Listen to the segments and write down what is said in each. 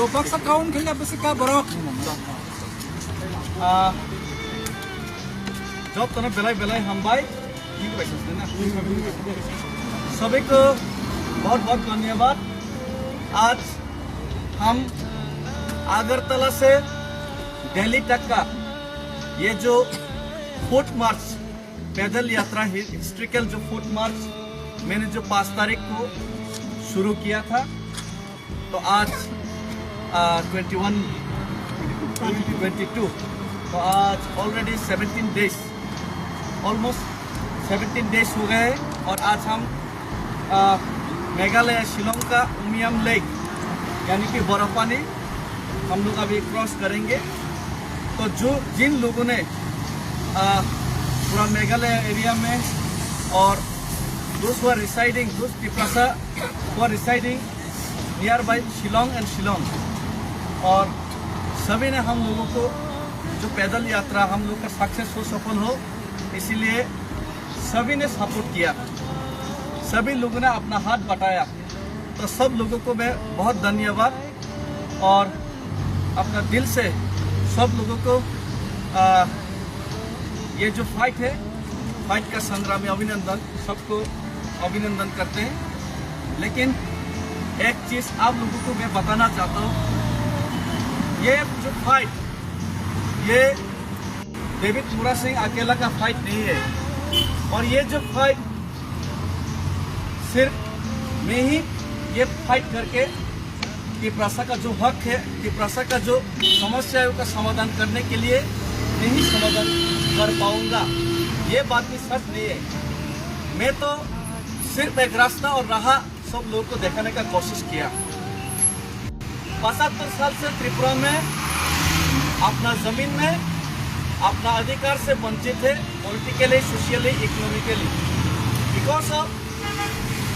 तो बक्सा काउन खेलना बस का बरक जब तना बेलाय बेलाय हमबाय सभी को बहुत बहुत धन्यवाद। आज हम अगरतला से दिल्ली तक का ये जो फुट मार्च पैदल यात्रा हिस्ट्रिकल जो फुट मार्च मैंने जो 5 तारीख को शुरू किया था, तो आज 22 तो आज ऑलरेडी 17 डेज ऑलमोस्ट 17 डेज हो गए हैं। और आज हम मेघालय शिलोंग का उमियम लेक यानी कि बर्फानी हम लोग अभी क्रॉस करेंगे। तो जिन लोगों ने पूरा मेघालय एरिया में और those who are residing, those Tiprasa who are residing nearby Shillong and Shillong, और सभी ने हम लोगों को जो पैदल यात्रा हम लोग का सक्सेस हो, सफल हो, इसीलिए सभी ने सपोर्ट किया, सभी लोगों ने अपना हाथ बटाया। तो सब लोगों को मैं बहुत धन्यवाद और अपना दिल से सब लोगों को ये जो फाइट का संग्राम में अभिनंदन, सबको अभिनंदन करते हैं। लेकिन एक चीज आप लोगों को मैं बताना चाहता हूँ, ये जो फाइट ये डेविड मुरा सिंह अकेला का फाइट नहीं है। और ये जो फाइट सिर्फ मैं ही ये फाइट करके तिप्रासा का जो हक है, तिप्रासा का जो समस्या है उसका समाधान करने के लिए नहीं समाधान कर पाऊंगा, ये बात भी सच नहीं है। मैं तो सिर्फ एक रास्ता और राह सब लोगों को दिखाने का कोशिश किया। 75 साल से त्रिपुरा में अपना जमीन में अपना अधिकार से वंचित है, politically, socially, economically, because of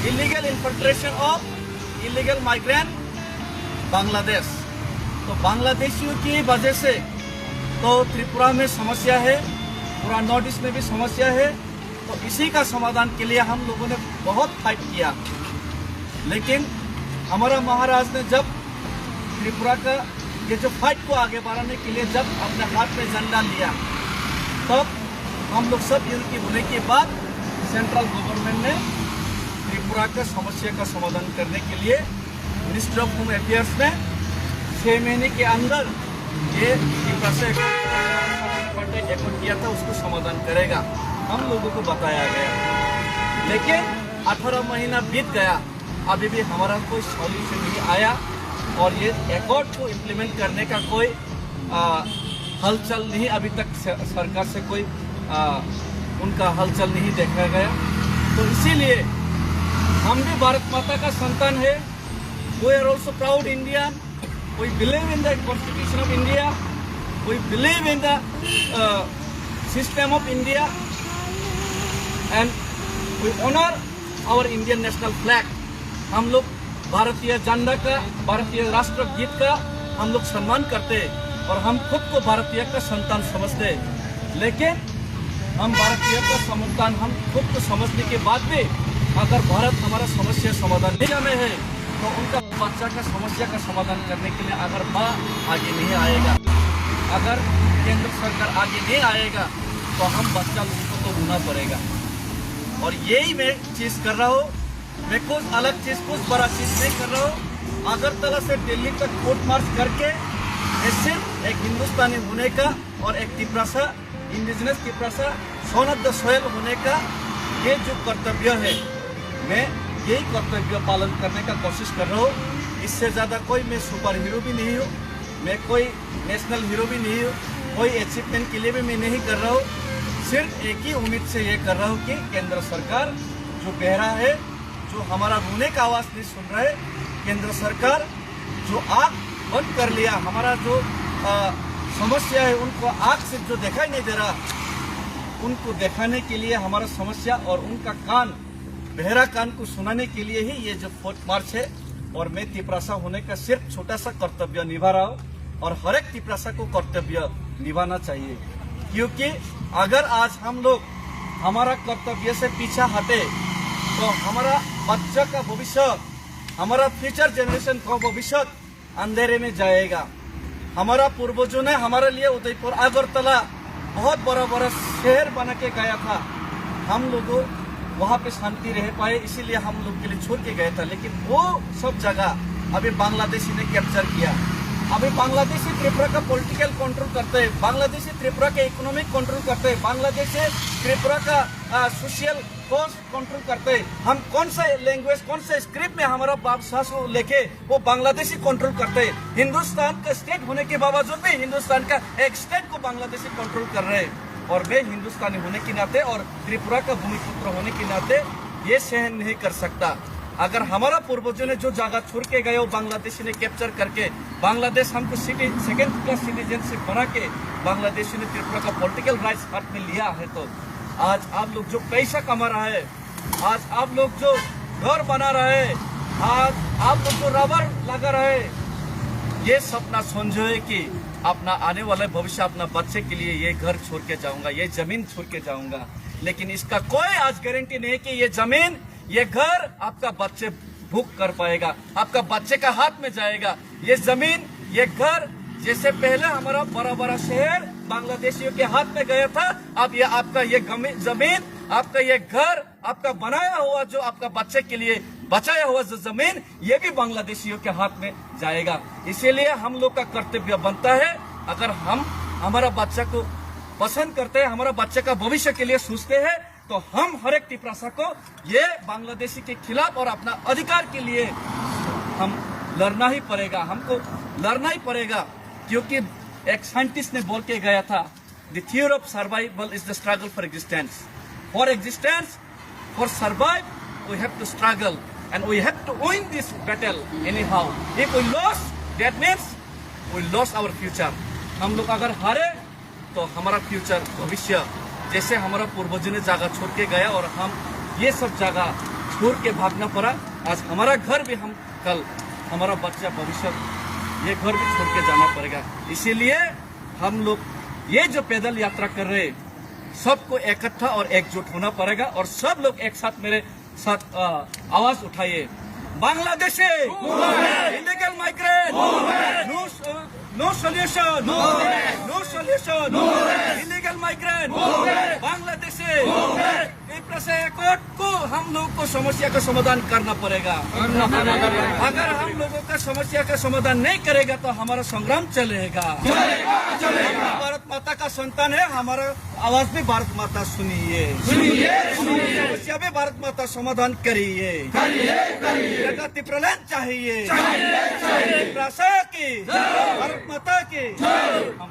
illegal infiltration of illegal migrant Bangladesh. तो बांग्लादेशियों की वजह से तो त्रिपुरा में समस्या है, पूरा नॉर्थ ईस्ट में भी समस्या है। तो इसी का समाधान के लिए हम लोगों ने बहुत फाइट किया। लेकिन हमारा महाराज ने जब त्रिपुरा का ये जो फाइट को आगे बढ़ाने के लिए जब अपने हाथ में झंडा लिया, तब हम लोग सब यूनिटी होने के बाद सेंट्रल गवर्नमेंट ने त्रिपुरा का समस्या का समाधान करने के लिए मिनिस्ट्री ऑफ होम अफेयर्स में 6 महीने के अंदर ये त्रिपुरा से एकॉर्ड किया था, उसको समाधान करेगा, हम लोगों को बताया गया। लेकिन 18 महीना बीत गया, अभी भी हमारा कोई सॉल्यूशन नहीं आया और ये एकॉर्ड को इम्प्लीमेंट करने का कोई हलचल नहीं, अभी तक सरकार से कोई उनका हलचल नहीं देखा गया। तो इसीलिए हम भी भारत माता का संतान है। We are also proud Indian. We believe in the Constitution of India. We believe in the system of India, and we honor our Indian national flag. हम लोग भारतीय झंडा का, भारतीय राष्ट्र गीत का हम लोग सम्मान करते हैं और हम खुद को भारतीय का संतान समझते हैं। लेकिन हम भारतीय का संतान हम खुद को समझने के बाद भी अगर भारत हमारा समस्या समाधान नहीं में है, तो उनका बच्चा का समस्या का समाधान करने के लिए अगर माँ आगे नहीं आएगा, अगर केंद्र सरकार आगे नहीं आएगा, तो हम बच्चा लोगों को तो रोना पड़ेगा। और यही मैं चीज़ कर रहा हूँ, मैं कुछ अलग चीज़, कुछ बड़ा चीज़ नहीं कर रहा हूँ। अगरतला से दिल्ली तक फुट मार्च करके ये सिर्फ एक हिंदुस्तानी होने का और एक Tiprasa, indigenous Tiprasa, son of the soil होने का ये जो कर्तव्य है, मैं यही कर्तव्य पालन करने का कोशिश कर रहा हूँ। इससे ज़्यादा कोई मैं सुपर हीरो भी नहीं हूँ, मैं कोई नेशनल हीरो भी नहीं हूँ, कोई अचीवमेंट के लिए भी मैं नहीं कर रहा हूँ। सिर्फ एक ही उम्मीद से ये कर रहा हूँ कि केंद्र सरकार जो बहरा है, जो हमारा रोने का आवाज़ नहीं सुन रहा है, केंद्र सरकार जो आँख बंद कर लिया, हमारा जो समस्या है उनको आँख से जो दिखाई नहीं दे रहा, उनको दिखाने के लिए हमारा समस्या और उनका कान, बहरा कान को सुनाने के लिए ही ये जो फुट मार्च है। और मैं तिप्रासा होने का सिर्फ छोटा सा कर्तव्य निभा रहा हूँ और हर एक तिप्रासा को कर्तव्य निभाना चाहिए, क्योंकि अगर आज हम लोग हमारा कर्तव्य से पीछा हटे तो हमारा बच्चा का भविष्य, हमारा फ्यूचर जनरेशन का भविष्य अंधेरे में जाएगा। हमारा पूर्वजों ने हमारे लिए उदयपुर अगरतला बहुत बड़ा बड़ा शहर बना के गया था। हम लोगों वहाँ पे शांति रह पाए, इसीलिए हम लोग के लिए छोड़ के गया था। लेकिन वो सब जगह अभी बांग्लादेशी ने कैप्चर किया। अभी बांग्लादेशी त्रिपुरा का पॉलिटिकल कंट्रोल करते हैं, बांग्लादेशी त्रिपुरा के इकोनॉमिक कंट्रोल करते हैं, बांग्लादेशी त्रिपुरा का सोशल फोर्स कंट्रोल करते हैं। हम कौन सा लैंग्वेज, कौन सा स्क्रिप्ट में हमारा भाषा को लेके वो बांग्लादेशी कंट्रोल करते हैं। हिंदुस्तान का स्टेट होने के बावजूद भी हिंदुस्तान का एक स्टेट को बांग्लादेशी कंट्रोल कर रहे हैं। और वे हिंदुस्तानी होने के नाते और त्रिपुरा का भूमिपुत्र होने के नाते ये सहन नहीं कर सकता। अगर हमारा पूर्वजों ने जो जगह छोड़ के गए वो बांग्लादेशी ने कैप्चर करके बांग्लादेश हमको सेकेंड क्लास सिटीजनशिप बना के बांग्लादेशी ने त्रिपुरा का पॉलिटिकल राइट्स हाथ में लिया है, तो आज आप लोग जो पैसा कमा रहा है, आज आप लोग जो घर बना रहे हैं, आज आप लोग जो रबर लगा रहे हैं, ये सपना समझो कि अपना आने वाला भविष्य, अपना बच्चे के लिए ये घर छोड़ के जाऊंगा, ये जमीन छोड़ के जाऊंगा। लेकिन इसका कोई आज गारंटी नहीं कि ये जमीन, ये घर आपका बच्चे भूख कर पाएगा, आपका बच्चे का हाथ में जाएगा। ये जमीन, ये घर, जैसे पहले हमारा बड़ा बड़ा शहर बांग्लादेशियों के हाथ में गया था, अब ये आपका ये जमीन, आपका ये घर, आपका बनाया हुआ जो आपका बच्चे के लिए बचाया हुआ जो जमीन, ये भी बांग्लादेशियों के हाथ में जाएगा। इसीलिए हम लोग का कर्तव्य बनता है, अगर हम हमारा बच्चा को पसंद करते हैं, हमारा बच्चे का भविष्य के लिए सोचते हैं, तो हम हर एक तिपरासा को ये बांग्लादेशी के खिलाफ और अपना अधिकार के लिए हम लड़ना ही पड़ेगा, हमको लड़ना ही पड़ेगा। क्योंकि एक साइंटिस्ट ने बोल के गया था, the theory of survival is the struggle for existence. For existence, for survive we have to struggle and we have to win this battle anyhow. If we lose, that means we lose our future. हम लोग अगर हारे तो हमारा future, भविष्य, जैसे हमारा पूर्वजों ने जगह छोड़ के गया और हम ये सब जगह छोड़ के भागना पड़ा। आज हमारा घर भी, हम कल हमारा बच्चा, भविष्य, ये घर भी छोड़ के जाना पड़ेगा। इसीलिए हम लोग ये जो पैदल यात्रा कर रहे हैं, सबको इकट्ठा और एकजुट होना पड़ेगा। और सब लोग एक साथ मेरे साथ आवाज उठाइए, Bangladeshi illegal migrant, no solution, no solution, illegal migrant, Bangladeshi court को हम लोग को समस्या का समाधान करना पड़ेगा। अगर हम लोगों का समस्या का समाधान नहीं करेगा तो हमारा संग्राम चलेगा। भारत माता का संतान है, हमारा आवाज भी भारत माता सुनिए, समस्या भी भारत माता समाधान करिए। प्रगति प्रलयन चाहिए, भारत माता की, हम